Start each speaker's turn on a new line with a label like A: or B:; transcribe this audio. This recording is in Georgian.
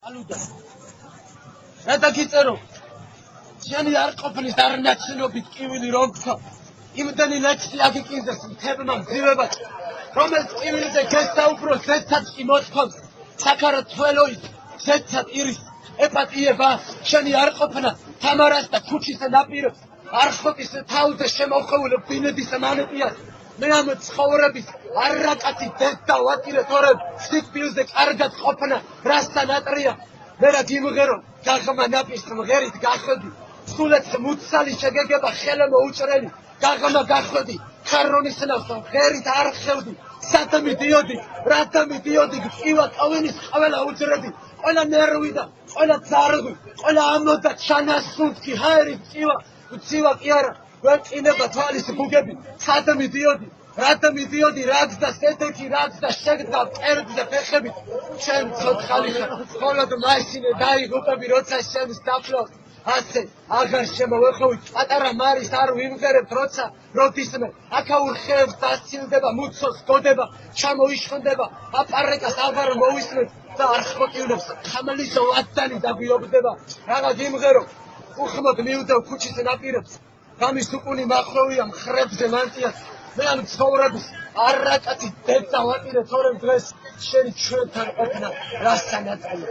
A: ალუდა რადა გიწერო შენი არ ყოფნის არ ნაცნობით კივილი რომ თქვა იმდენი ნაცნი აგიკინდეს მთებმა მძივებად რომელიც კივილზე გესაუბრო ზეცად კი მოთხოვს საქარავნოის ზეცად ირის ეპატიება შენი არ ყოფნა თამარას და ქუჩის ნაპირებს არხოტის თავზე შემოხეული ბინედის მანეტიას მე ამ ცხოვრების არაკაცი დედა ვატირე თორემ სიკვდილზე კარგად ყოფნა რასთან ატრია მე რა გიმღერო გაღმა ნაპირს მღერით გახვედი სულაც მუცალი შეგეგება ხელა მოუჭრელი გაღმა გახვედი ქარონის ნავს მღერით არ ხევდი სადა მიდიოდი რათა მიდიოდი გწივა ტოვინის ყველა უძრედი ყველა ნერვი და ყველა ძარღვი ყველა ამოდა ჩანასუნთქი ჰაერი გწივა კი არა ვეყინება თვალის გუგები სადა მიდიოდი რათა მიდიოდი რაც და სეთექი რაც და შეგდა პერდზე ფეხები ჩემ ცოცხალი მხოლოდ მაშინ დაიღუპები როცა შენს დაფლავს ასე აღარ შემოვეხოვით პატარა მარის არ ვიმღერებთ როცა როდისმე აქაურ ხეებს დასცილდება მუცოს გოდება ჩამოიშხნდება აპარეკას აღარ მოვისმენთ და არ ხმოკივნებს ხამლის ვატანი დაგვიობდება რაღა გიმღერო უხმოდ მიუდევ ქუჩის ნაპირებს გამის უკუნი მახროვია მხრებზე მანტიას მე ამ ცხოვრების არაკაცი დედა ვატირე თორემ დღეს შენი ჩვენთან ყოფნა რასთან აწყია